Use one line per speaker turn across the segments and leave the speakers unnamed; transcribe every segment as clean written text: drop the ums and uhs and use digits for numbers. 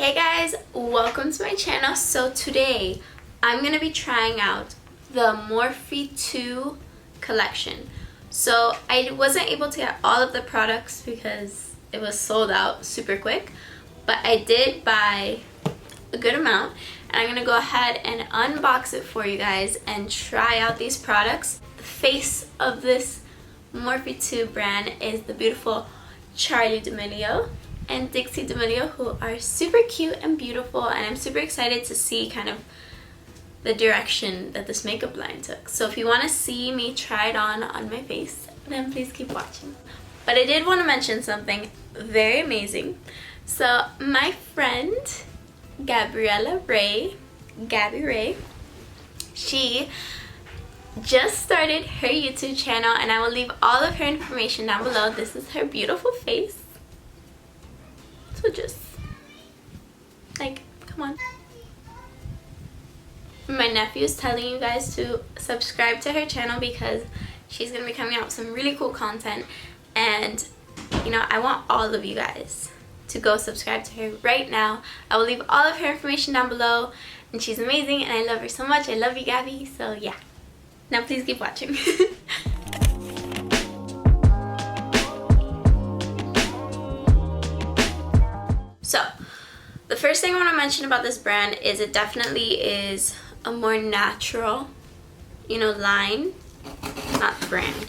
Hey guys, welcome to my channel. So today I'm going to be trying out the Morphe 2 collection. So I wasn't able to get all of the products because it was sold out super quick, but I did buy a good amount and I'm going to go ahead and unbox it for you guys and try out these products. The face of this Morphe 2 brand is the beautiful Charli D'Amelio and Dixie D'amelio, who are super cute and beautiful, and I'm super excited to see kind of the direction that this makeup line took. So if you want to see me try it on my face, then please keep watching. But I did want to mention something very amazing. So my friend Gabby Ray, she just started her YouTube channel, and I will leave all of her information down below. This is her beautiful face. So just, like, come on. My nephew is telling you guys to subscribe to her channel because she's going to be coming out with some really cool content. And, you know, I want all of you guys to go subscribe to her right now. I will leave all of her information down below. And she's amazing and I love her so much. I love you, Gabby. So, yeah. Now please keep watching. So, the first thing I want to mention about this brand is it definitely is a more natural, you know, line, not brand.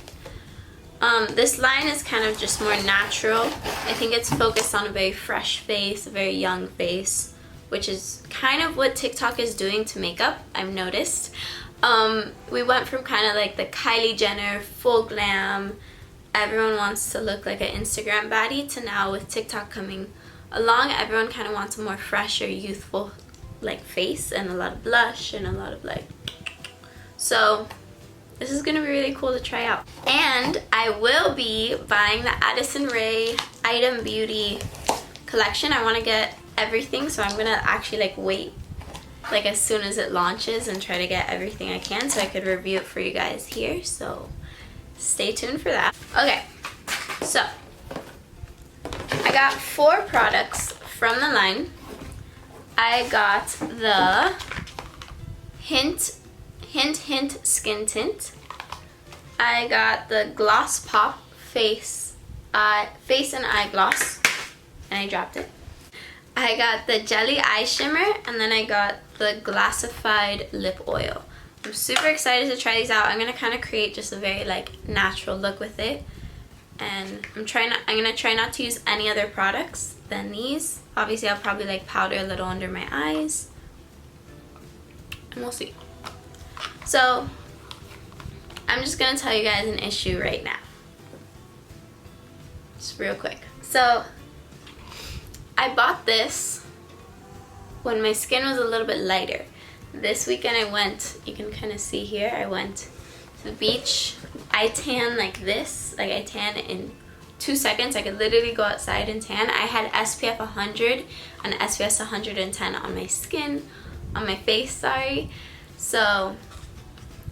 This line is kind of just more natural. I think it's focused on a very fresh face, a very young face, which is kind of what TikTok is doing to makeup, I've noticed. We went from kind of like the Kylie Jenner full glam, everyone wants to look like an Instagram baddie, to now with TikTok coming along, everyone kind of wants a more fresher, youthful like face and a lot of blush and a lot of like, so this is gonna be really cool to try out. And I will be buying the Addison Rae Item Beauty collection. I want to get everything, so I'm gonna actually like wait like as soon as it launches and try to get everything I can so I could review it for you guys here, so stay tuned for that. Okay, so I got 4 products from the line. I got the Hint Skin Tint. I got the Gloss Pop Face and Eye Gloss, and I dropped it. I got the Jelly Eye Shimmer, and then I got the Glassified Lip Oil. I'm super excited to try these out. I'm going to kind of create just a very like natural look with it. And I'm gonna try not to use any other products than these. Obviously I'll probably like powder a little under my eyes, and we'll see. So I'm just gonna tell you guys an issue right now, just real quick. So I bought this when my skin was a little bit lighter. This weekend I went, you can kind of see here, I went to the beach. I tan like this, like I tan in 2 seconds. I could literally go outside and tan. I had SPF 100 and SPF 110 on my skin, on my face, sorry. So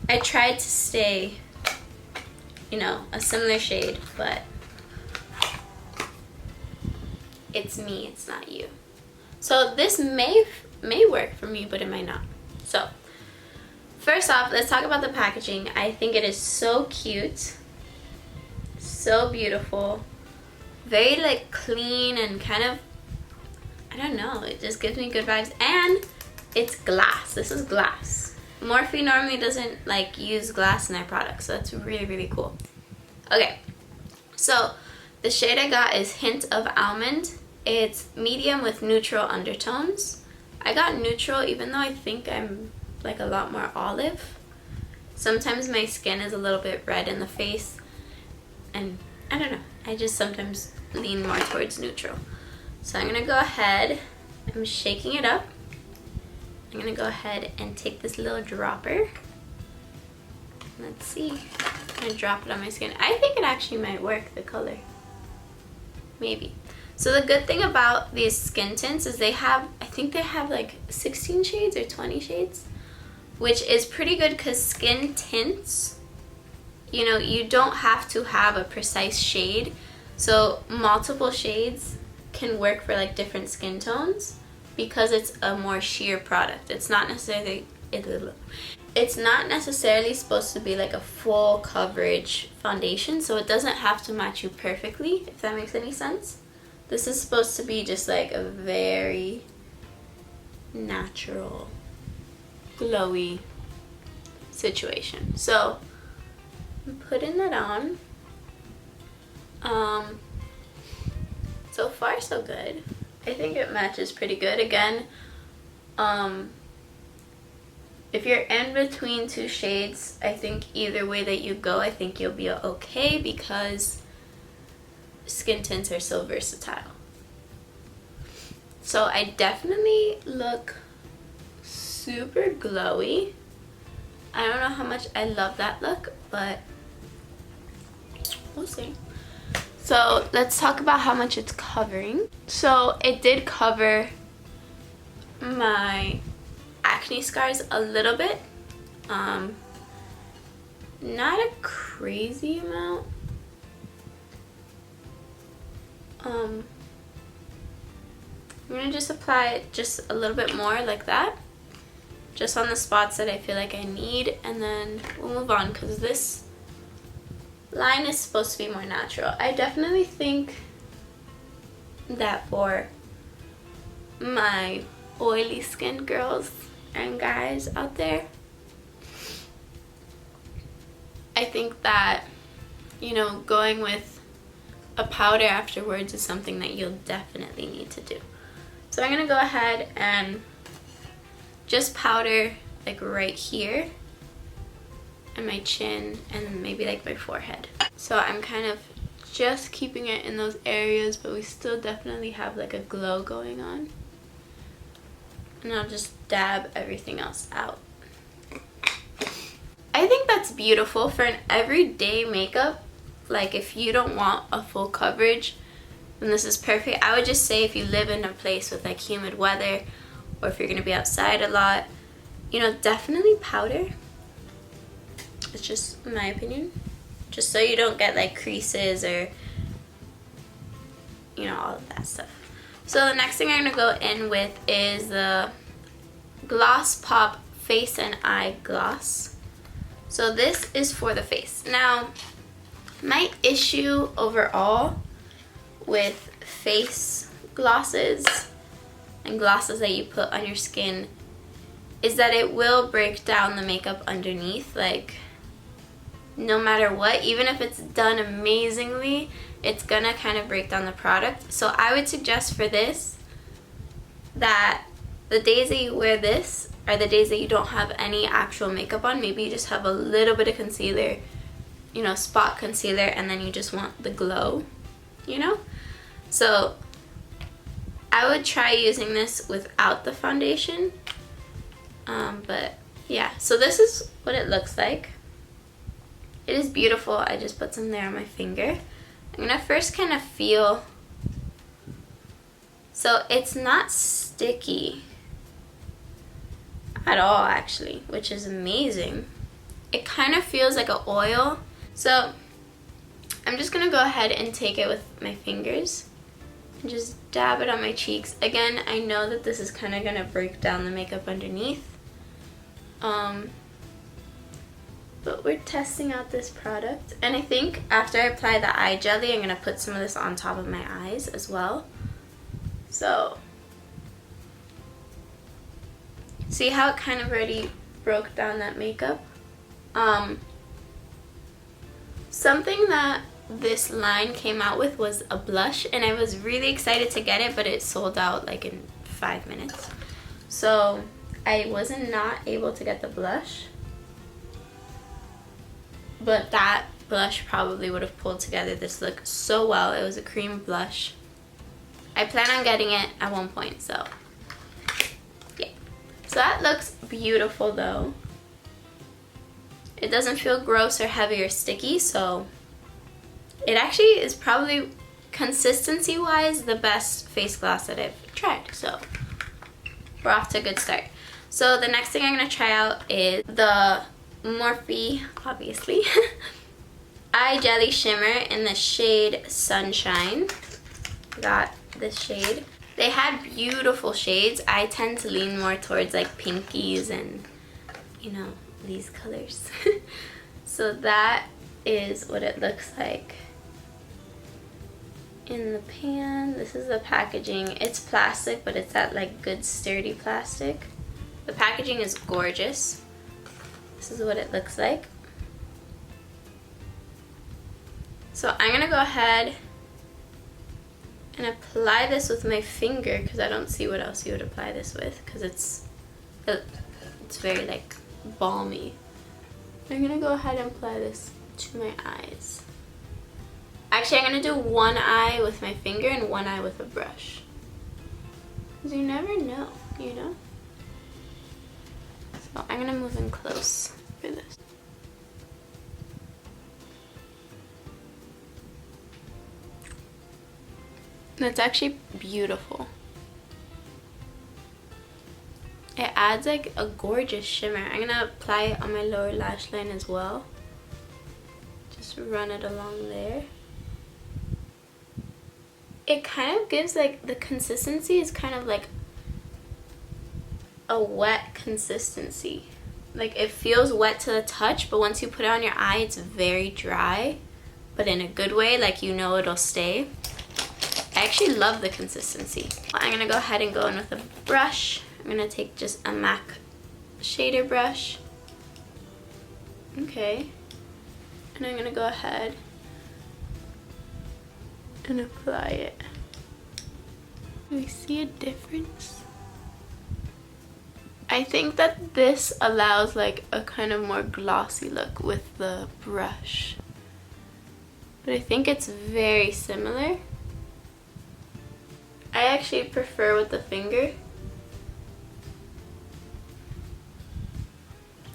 I tried to stay, you know, a similar shade, but it's me, it's not you. So this may work for me, but it might not. So first off, let's talk about the packaging. I think it is so cute, so beautiful, very like clean and kind of, I don't know, it just gives me good vibes. And it's glass. This is glass. Morphe normally doesn't like use glass in their products, so that's really, really cool. Okay, so the shade I got is Hint of Almond. It's medium with neutral undertones. I got neutral even though I think I'm like a lot more olive. Sometimes my skin is a little bit red in the face, and I don't know, I just sometimes lean more towards neutral. So I'm gonna go ahead, I'm shaking it up. I'm gonna go ahead and take this little dropper. Let's see, I'm gonna drop it on my skin. I think it actually might work, the color, maybe. So the good thing about these skin tints is they have, I think they have like 16 shades or 20 shades, which is pretty good because skin tints, you know, you don't have to have a precise shade. So multiple shades can work for like different skin tones. because it's a more sheer product. It's not necessarily supposed to be like a full coverage foundation, so it doesn't have to match you perfectly, if that makes any sense. This is supposed to be just like a very natural, glowy situation. So I'm putting that on. So far so good. I think it matches pretty good. Again, if you're in between two shades, I think either way that you go, I think you'll be okay, because skin tints are so versatile. So I definitely look super glowy. I don't know how much I love that look, but we'll see. So let's talk about how much it's covering. So it did cover my acne scars a little bit. Not a crazy amount. I'm gonna just apply it just a little bit more like that, just on the spots that I feel like I need, and then we'll move on, because this line is supposed to be more natural. I definitely think that for my oily skin girls and guys out there, I think that, you know, going with a powder afterwards is something that you'll definitely need to do. So I'm gonna go ahead and just powder like right here and my chin and maybe like my forehead. So I'm kind of just keeping it in those areas, but we still definitely have like a glow going on. And I'll just dab everything else out. I think that's beautiful for an everyday makeup. Like if you don't want a full coverage, then this is perfect. I would just say if you live in a place with like humid weather, or if you're gonna be outside a lot, you know, definitely powder. It's just my opinion. Just so you don't get like creases or, you know, all of that stuff. So the next thing I'm gonna go in with is the Gloss Pop Face and Eye Gloss. So this is for the face. Now, my issue overall with face glosses and glosses that you put on your skin is that it will break down the makeup underneath. Like, no matter what, even if it's done amazingly, it's gonna kind of break down the product. So I would suggest for this that the days that you wear this are the days that you don't have any actual makeup on. Maybe you just have a little bit of concealer, you know, spot concealer, and then you just want the glow, you know? So I would try using this without the foundation. But yeah, so this is what it looks like. It is beautiful. I just put some there on my finger. I'm gonna first kind of feel. So it's not sticky at all, actually, which is amazing. It kind of feels like an oil. So I'm just gonna go ahead and take it with my fingers and just dab it on my cheeks. Again, I know that this is kind of gonna break down the makeup underneath. But we're testing out this product, and I think after I apply the eye jelly, I'm gonna put some of this on top of my eyes as well. So see how it kind of already broke down that makeup? Something that this line came out with was a blush, and I was really excited to get it, but it sold out like in 5 minutes. So I wasn't not able to get the blush, but that blush probably would have pulled together this look so well. It was a cream blush. I plan on getting it at one point, so yeah. So that looks beautiful though. It doesn't feel gross or heavy or sticky, so it actually is probably consistency wise the best face gloss that I've tried. So we're off to a good start. So the next thing I'm gonna try out is the Morphe, obviously, Eye Jelly Shimmer in the shade Sunshine. Got this shade. They had beautiful shades. I tend to lean more towards like pinkies and, you know, these colors. So that is what it looks like in the pan. This is the packaging. It's plastic, but it's that like good sturdy plastic. The packaging is gorgeous. This is what it looks like. So I'm gonna go ahead and apply this with my finger because I don't see what else you would apply this with because it's very like balmy. I'm gonna go ahead and apply this to my eyes. Actually, I'm gonna do one eye with my finger and one eye with a brush. Because you never know, you know? So I'm gonna move in close for this. That's actually beautiful. It adds like a gorgeous shimmer. I'm gonna apply it on my lower lash line as well. Just run it along there. It kind of gives like, the consistency is kind of like a wet consistency. Like it feels wet to the touch, but once you put it on your eye, it's very dry, but in a good way, like you know it'll stay. I actually love the consistency. I'm gonna go ahead and go in with a brush. I'm gonna take just a MAC shader brush. Okay. And I'm gonna go ahead and apply it. Do we see a difference? I think that this allows like a kind of more glossy look with the brush. But I think it's very similar. I actually prefer with the finger.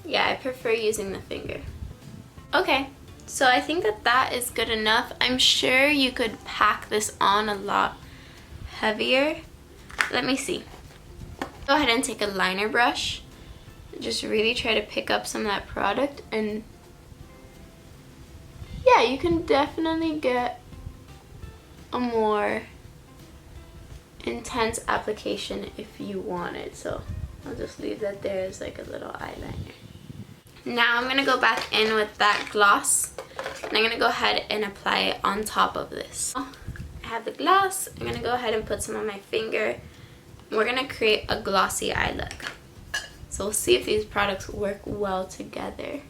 Yeah, I prefer using the finger. Okay, so I think that that is good enough. I'm sure you could pack this on a lot heavier. Let me see. Go ahead and take a liner brush. Just really try to pick up some of that product, and yeah, you can definitely get a more intense application if you want it. So I'll just leave that there as like a little eyeliner. Now I'm going to go back in with that gloss, and I'm going to go ahead and apply it on top of this. I have the gloss. I'm going to go ahead and put some on my finger. We're going to create a glossy eye look. So we'll see if these products work well together.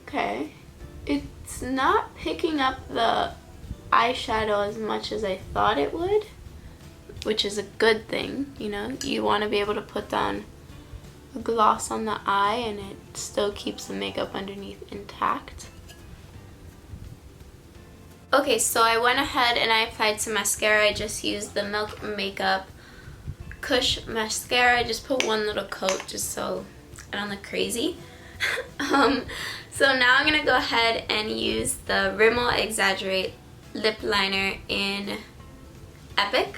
Okay. It's not picking up the eyeshadow as much as I thought it would, which is a good thing, you know? You want to be able to put down a gloss on the eye and it still keeps the makeup underneath intact. Okay, so I went ahead and I applied some mascara. I just used the Milk Makeup Kush mascara. I just put one little coat just so I don't look crazy. So now I'm going to go ahead and use the Rimmel Exaggerate lip liner in Epic.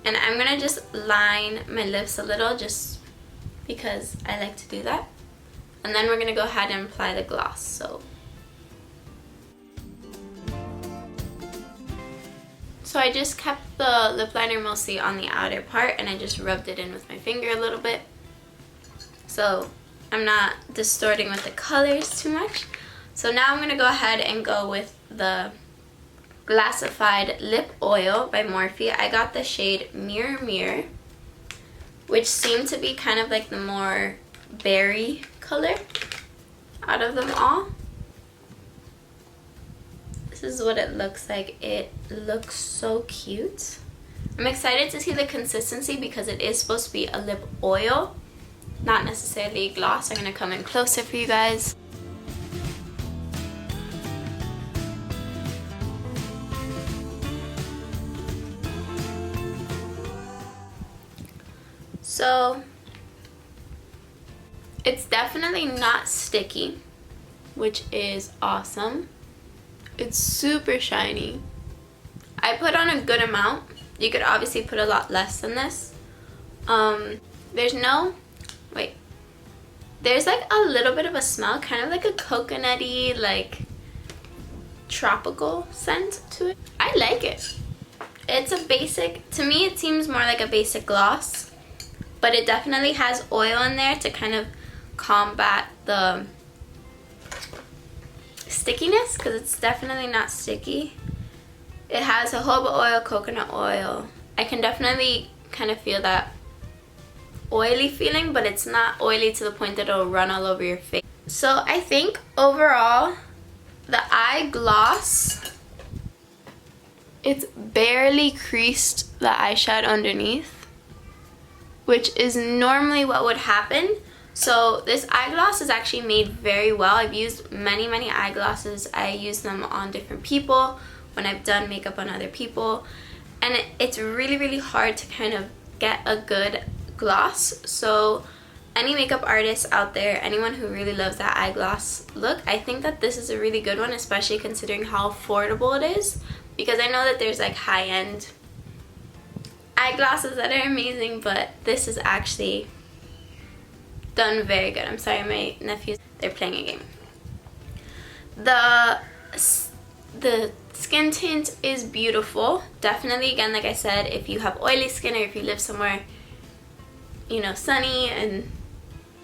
And I'm going to just line my lips a little just because I like to do that. And then we're going to go ahead and apply the gloss. So I just kept the lip liner mostly on the outer part, and I just rubbed it in with my finger a little bit. So I'm not distorting with the colors too much. So now I'm going to go ahead and go with the Glassified Lip Oil by Morphe. I got the shade Mirror Mirror, which seemed to be kind of like the more berry color out of them all. This is what it looks like. It looks so cute. I'm excited to see the consistency because it is supposed to be a lip oil, not necessarily a gloss. I'm going to come in closer for you guys. So it's definitely not sticky, which is awesome. It's super shiny. I put on a good amount. You could obviously put a lot less than this. There's like a little bit of a smell, kind of like a coconutty, like tropical scent to it. I like it. It's a basic, to me it seems more like a basic gloss, but it definitely has oil in there to kind of combat the stickiness, because it's definitely not sticky. It has jojoba oil, coconut oil. I can definitely kind of feel that oily feeling, but it's not oily to the point that it'll run all over your face. So I think overall, the eye gloss, it's barely creased the eyeshadow underneath, which is normally what would happen. So this eye gloss is actually made very well. I've used many eyeglasses. I use them on different people when I've done makeup on other people, and it's really hard to kind of get a good gloss. So any makeup artist out there, anyone who really loves that eye gloss look, I think that this is a really good one, especially considering how affordable it is, because I know that there's like high-end eyeglasses that are amazing, but this is actually done very good. I'm sorry, my nephews, they're playing a game. The skin tint is beautiful. Definitely, again, like I said, if you have oily skin or if you live somewhere, you know, sunny and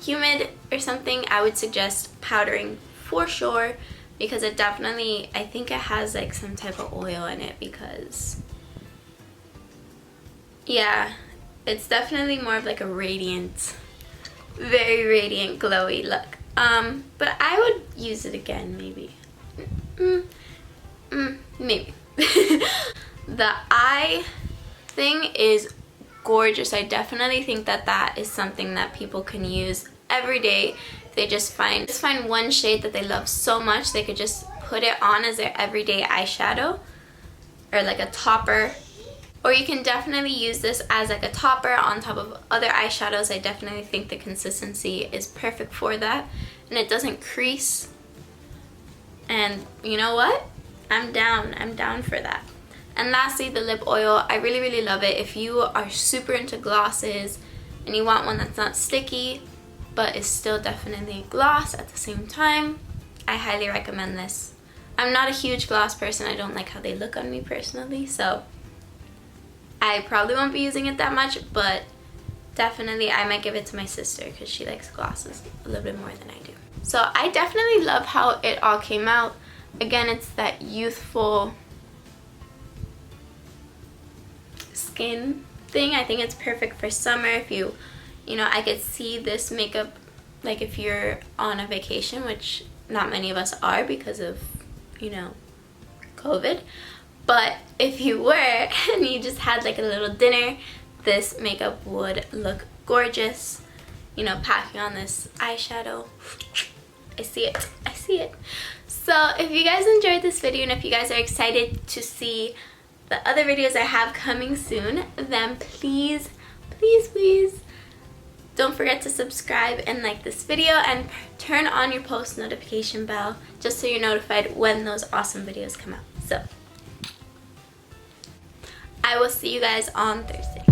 humid or something, I would suggest powdering for sure, because it definitely, I think it has like some type of oil in it, because yeah, it's definitely more of like a radiant, very radiant, glowy look. But I would use it again, maybe. Maybe. The eye thing is gorgeous. I definitely think that that is something that people can use every day. They just find one shade that they love so much, they could just put it on as their everyday eyeshadow, or like a topper. Or you can definitely use this as like a topper on top of other eyeshadows. I definitely think the consistency is perfect for that, and it doesn't crease. And you know what? I'm down for that. And lastly, the lip oil. I really love it. If you are super into glosses and you want one that's not sticky but is still definitely gloss at the same time, I highly recommend this. I'm not a huge gloss person. I don't like how they look on me personally, so I probably won't be using it that much, but definitely I might give it to my sister because she likes glosses a little bit more than I do. So I definitely love how it all came out. Again, it's that youthful skin thing. I think it's perfect for summer. If you know, I could see this makeup like if you're on a vacation, which not many of us are because of, you know, COVID. But if you were and you just had like a little dinner, this makeup would look gorgeous. You know, packing on this eyeshadow. I see it. I see it. So if you guys enjoyed this video and if you guys are excited to see the other videos I have coming soon, then please don't forget to subscribe and like this video and turn on your post notification bell just so you're notified when those awesome videos come out. So I will see you guys on Thursday.